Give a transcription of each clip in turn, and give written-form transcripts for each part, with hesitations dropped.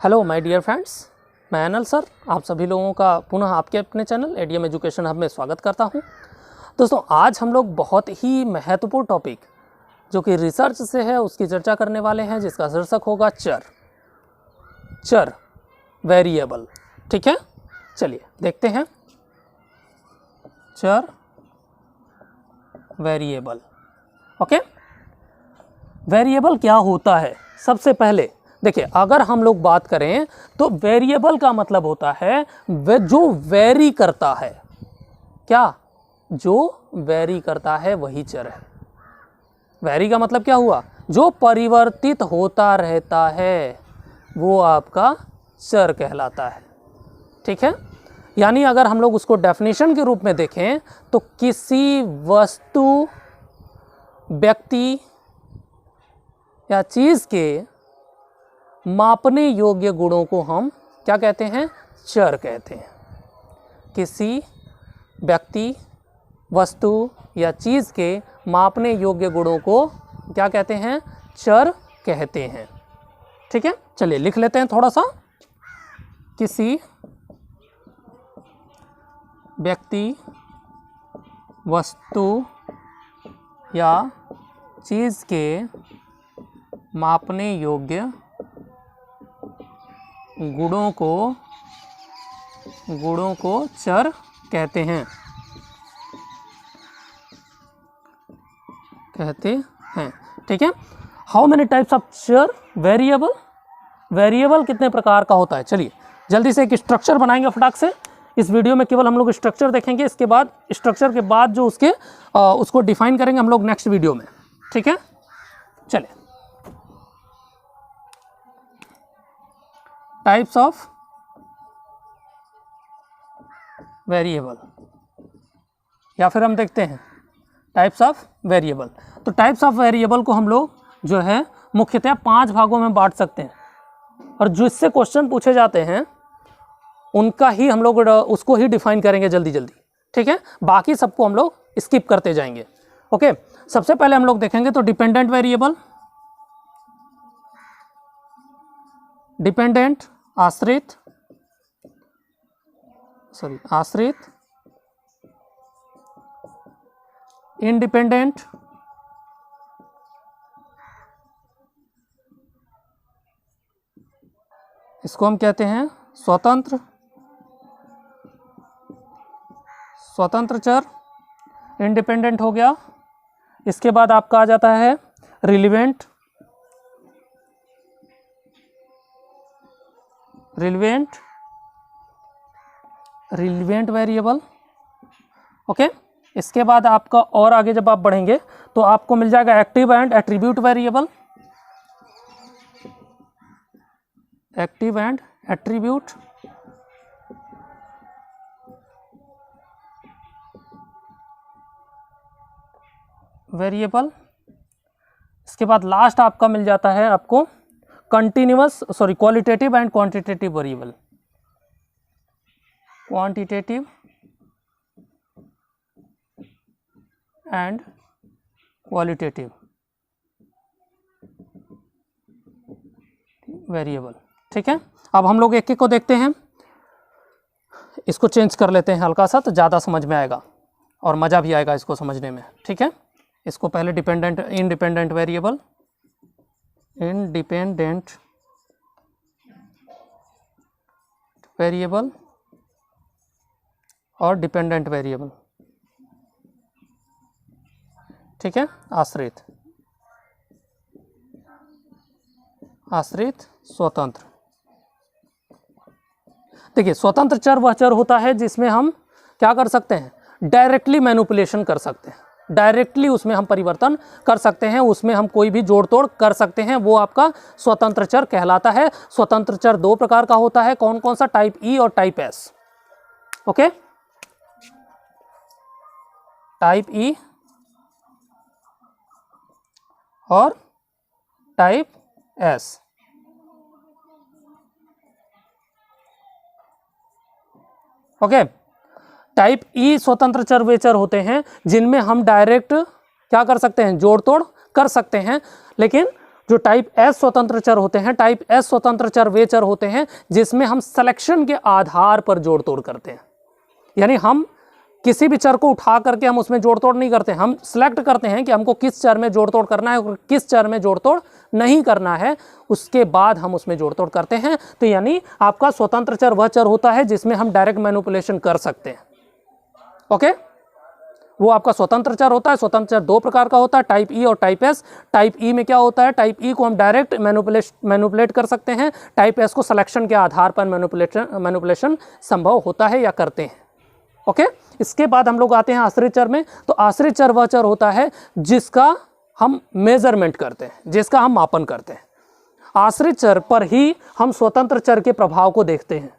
Hello my dear friends, मैं Anil sir आप सभी लोगों का पुनः आपके अपने चैनल एडीएम एजुकेशन हब में स्वागत करता हूं। दोस्तों, आज हम लोग बहुत ही महत्वपूर्ण टॉपिक जो कि रिसर्च से है उसकी चर्चा करने वाले हैं, जिसका शीर्षक होगा चर वेरिएबल। ठीक है, चलिए देखते हैं चर वेरिएबल। ओके, वेरिएबल क्या होता है? सबसे पहले देखिए, अगर हम लोग बात करें तो वेरिएबल का मतलब होता है जो वेरी करता है। क्या? जो वेरी करता है वही चर है। वेरी का मतलब क्या हुआ? जो परिवर्तित होता रहता है वो आपका चर कहलाता है। ठीक है, यानी अगर हम लोग उसको डेफिनेशन के रूप में देखें तो किसी वस्तु, व्यक्ति या चीज़ के मापने योग्य गुणों को हम क्या कहते हैं? चर कहते हैं। किसी व्यक्ति, वस्तु या चीज़ के मापने योग्य गुणों को क्या कहते हैं? चर कहते हैं। ठीक है, चलिए लिख लेते हैं थोड़ा सा। किसी व्यक्ति, वस्तु या चीज़ के मापने योग्य गुणों को चर कहते हैं। ठीक है, हाउ मेनी टाइप्स ऑफ चर? वेरिएबल कितने प्रकार का होता है? चलिए जल्दी से एक स्ट्रक्चर बनाएंगे फटाक से। इस वीडियो में केवल हम लोग स्ट्रक्चर देखेंगे, इसके बाद स्ट्रक्चर के बाद जो उसको डिफाइन करेंगे हम लोग नेक्स्ट वीडियो में। ठीक है, चलिए टाइप्स ऑफ वेरिएबल, या फिर हम देखते हैं टाइप्स ऑफ वेरिएबल। तो टाइप्स ऑफ वेरिएबल को हम लोग जो है मुख्यतः 5 भागों में बांट सकते हैं, और जो इससे क्वेश्चन पूछे जाते हैं उनका ही हम लोग उसको ही डिफाइन करेंगे जल्दी जल्दी। ठीक है, बाकी सबको हम लोग स्किप करते जाएंगे। ओके, सबसे पहले हम लोग देखेंगे तो डिपेंडेंट वेरिएबल, डिपेंडेंट आश्रित, इंडिपेंडेंट, इसको हम कहते हैं स्वतंत्र चर, इंडिपेंडेंट हो गया। इसके बाद आपका आ जाता है रिलेवेंट वेरिएबल। ओके, इसके बाद आपका और आगे जब आप बढ़ेंगे तो आपको मिल जाएगा active and attribute variable. Active and attribute variable. इसके बाद लास्ट आपका मिल जाता है आपको qualitative and quantitative variable. Quantitative and qualitative variable. ठीक है, अब हम लोग एक एक को देखते हैं। इसको चेंज कर लेते हैं हल्का सा, तो ज़्यादा समझ में आएगा और मज़ा भी आएगा इसको समझने में। ठीक है, इसको पहले इंडिपेंडेंट वेरिएबल, और डिपेंडेंट वेरिएबल। ठीक है, आश्रित, स्वतंत्र। देखिए, स्वतंत्र चर वह चर होता है जिसमें हम क्या कर सकते हैं? डायरेक्टली मैनिपुलेशन कर सकते हैं, डायरेक्टली उसमें हम परिवर्तन कर सकते हैं, उसमें हम कोई भी जोड़ तोड़ कर सकते हैं, वो आपका स्वतंत्र चर कहलाता है। स्वतंत्र चर 2 प्रकार का होता है। कौन कौन सा? टाइप ई और type S. Okay, type E और type S. Okay, type E स्वतंत्र चर वे चर होते हैं जिनमें हम डायरेक्ट क्या कर सकते हैं? जोड़ तोड़ कर सकते हैं, लेकिन जो टाइप एस स्वतंत्र चर होते हैं, टाइप एस स्वतंत्र चर वे चर होते हैं जिसमें हम सिलेक्शन के आधार पर जोड़ तोड़ करते हैं। यानी हम किसी भी चर को उठा करके हम उसमें जोड़ तोड़ नहीं करते, हम सिलेक्ट करते हैं कि हमको किस चर में जोड़ तोड़ करना है और किस चर में जोड़ तोड़ नहीं करना है, उसके बाद हम उसमें जोड़ तोड़ करते हैं। तो यानी आपका स्वतंत्र चर वह चर होता है जिसमें हम डायरेक्ट मैनिपुलेशन कर सकते हैं। ओके, वो आपका स्वतंत्र चर होता है। स्वतंत्र चर दो प्रकार का होता है, टाइप ई और टाइप एस। टाइप ई में क्या होता है, टाइप ई को हम डायरेक्ट मैनिपुलेट कर सकते हैं, टाइप एस को सिलेक्शन के आधार पर मैनिपुलेशन संभव होता है या करते हैं। ओके, इसके बाद हम लोग आते हैं आश्रित चर में। तो आश्रित चर वह चर होता है जिसका हम मेजरमेंट करते हैं, जिसका हम मापन करते हैं। आश्रित चर पर ही हम स्वतंत्र चर के प्रभाव को देखते हैं।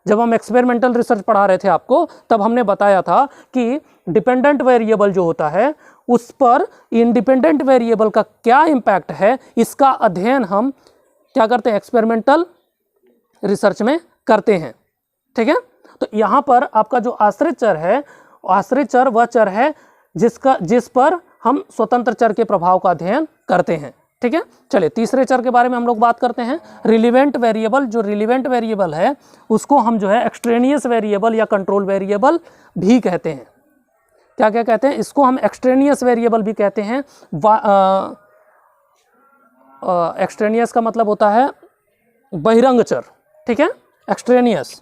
जब हम एक्सपेरिमेंटल रिसर्च पढ़ा रहे थे आपको, तब हमने बताया था कि डिपेंडेंट वेरिएबल जो होता है उस पर इंडिपेंडेंट वेरिएबल का क्या इम्पैक्ट है, इसका अध्ययन हम क्या करते हैं, एक्सपेरिमेंटल रिसर्च में करते हैं। ठीक है, तो यहाँ पर आपका जो आश्रित चर है, आश्रित चर वह चर है जिस पर हम स्वतंत्र चर के प्रभाव का अध्ययन करते हैं। ठीक है, चलिए तीसरे चर के बारे में हम लोग बात करते हैं, रिलीवेंट वेरिएबल। जो रिलीवेंट वेरिएबल है उसको हम जो है एक्सट्रेनियस वेरिएबल या कंट्रोल वेरिएबल भी कहते हैं। क्या क्या कहते हैं, इसको हम एक्सट्रेनियस वेरिएबल भी कहते हैं। एक्सट्रेनियस का मतलब होता है बहिरंग चर। ठीक है, एक्सट्रेनियस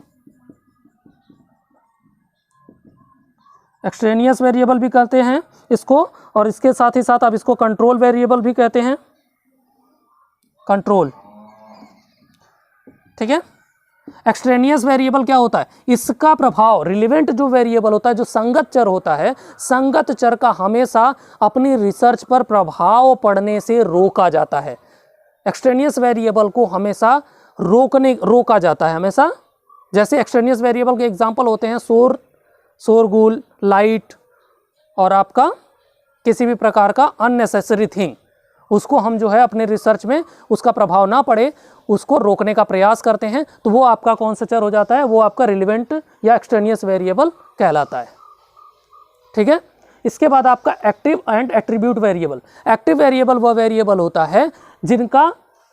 वेरिएबल भी कहते हैं इसको, और इसके साथ ही साथ आप इसको कंट्रोल वेरिएबल भी कहते हैं, कंट्रोल। ठीक है, एक्सट्रेनियस वेरिएबल क्या होता है, इसका प्रभाव, रिलेवेंट जो वेरिएबल होता है, जो संगत चर होता है, संगत चर का हमेशा अपनी रिसर्च पर प्रभाव पड़ने से रोका जाता है। एक्सट्रेनियस वेरिएबल को हमेशा रोका जाता है हमेशा। जैसे एक्सट्रेनियस वेरिएबल के एग्जाम्पल होते हैं शोरगुल, लाइट, और आपका किसी भी प्रकार का अननेसेसरी थिंग, उसको हम जो है अपने रिसर्च में उसका प्रभाव ना पड़े उसको रोकने का प्रयास करते हैं। तो वो आपका कौन सा चर हो जाता है, वो आपका रिलेवेंट या एक्सट्रेनियस वेरिएबल कहलाता है। ठीक है, इसके बाद आपका active and attribute variable. Active variable वह वेरिएबल होता है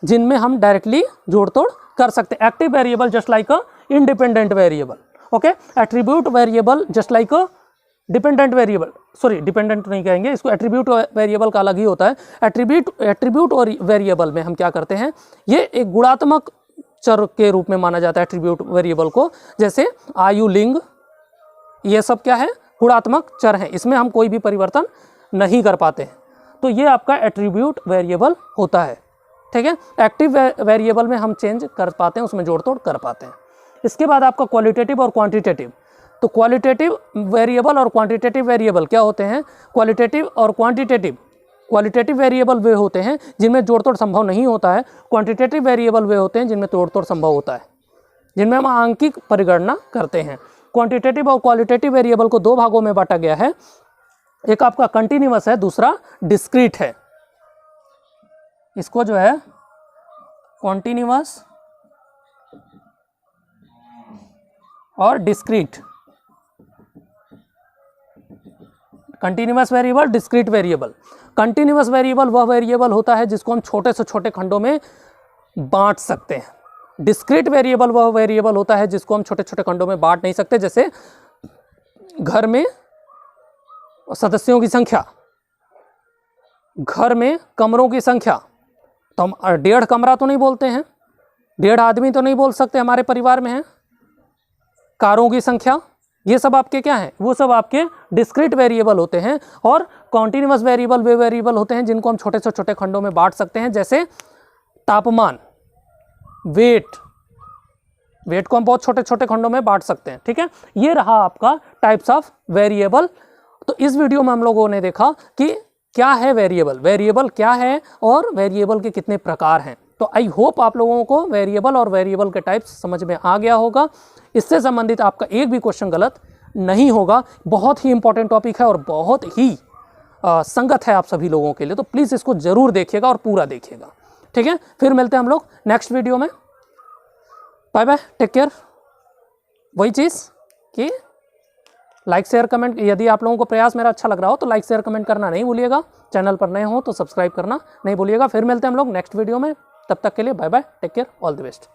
जिनमें हम डायरेक्टली जोड़ तोड़ कर सकते हैं। Active variable just like a independent variable. Okay, attribute variable just like a dependent variable, sorry dependent नहीं कहेंगे इसको, एट्रीब्यूट वेरिएबल का अलग ही होता है। एट्रीब्यूट और वेरिएबल में हम क्या करते हैं, ये एक गुणात्मक चर के रूप में माना जाता है एट्रीब्यूट वेरिएबल को। जैसे आयु, लिंग, ये सब क्या है, गुणात्मक चर हैं, इसमें हम कोई भी परिवर्तन नहीं कर पाते हैं। तो ये आपका एट्रीब्यूट वेरिएबल होता है। ठीक है, एक्टिव वेरिएबल में हम चेंज कर पाते हैं, उसमें जोड़ तोड़ कर पाते हैं। इसके बाद आपका क्वालिटेटिव और क्वांटिटेटिव। तो क्वालिटेटिव वेरिएबल और क्वांटिटेटिव वेरिएबल क्या होते हैं, क्वालिटेटिव और क्वालिटेटिव वेरिएबल वे होते हैं जिनमें जोड़ तोड़ संभव नहीं होता है। क्वांटिटेटिव वेरिएबल वे होते हैं जिनमें जोड़ तोड़ संभव होता है, जिनमें हम आंकिक परिगणना करते हैं। क्वांटिटेटिव और क्वालिटेटिव वेरिएबल को दो भागों में बांटा गया है, एक आपका कंटिन्यूअस है, दूसरा डिस्क्रीट है। इसको जो है कॉन्टिन्यूअस और discrete, continuous variable, discrete variable. Continuous variable वह वेरिएबल होता है जिसको हम छोटे से छोटे खंडों में बांट सकते हैं। डिस्क्रीट वेरिएबल वह वेरिएबल होता है जिसको हम छोटे छोटे खंडों में बांट नहीं सकते। जैसे घर में सदस्यों की संख्या, घर में कमरों की संख्या, तो हम 1.5 कमरा तो नहीं बोलते हैं, 1.5 आदमी तो नहीं बोल सकते हमारे परिवार में है। कारों की संख्या, ये सब आपके क्या हैं, वो सब आपके डिस्क्रीट वेरिएबल होते हैं। और कॉन्टिन्यूअस वेरिएबल वे वेरिएबल होते हैं जिनको हम छोटे से छोटे खंडों में बांट सकते हैं। जैसे तापमान, वेट को हम बहुत छोटे छोटे खंडों में बांट सकते हैं। ठीक है, ये रहा आपका टाइप्स ऑफ वेरिएबल। तो इस वीडियो में हम लोगों ने देखा कि क्या है वेरिएबल क्या है और वेरिएबल के कितने प्रकार हैं। तो आई होप आप लोगों को वेरिएबल और वेरिएबल के टाइप्स समझ में आ गया होगा। इससे संबंधित आपका एक भी क्वेश्चन गलत नहीं होगा। बहुत ही इंपॉर्टेंट टॉपिक है और बहुत ही संगत है आप सभी लोगों के लिए, तो प्लीज़ इसको ज़रूर देखिएगा और पूरा देखिएगा। ठीक है, फिर मिलते हैं हम लोग नेक्स्ट वीडियो में। Bye bye, take care. वही चीज़ कि लाइक शेयर कमेंट, यदि आप लोगों को प्रयास मेरा अच्छा लग रहा हो तो लाइक शेयर कमेंट करना नहीं भूलिएगा। चैनल पर नए हो तो सब्सक्राइब करना नहीं भूलिएगा। फिर मिलते हैं हम लोग नेक्स्ट वीडियो में, तब तक के लिए bye bye, take care, all the best.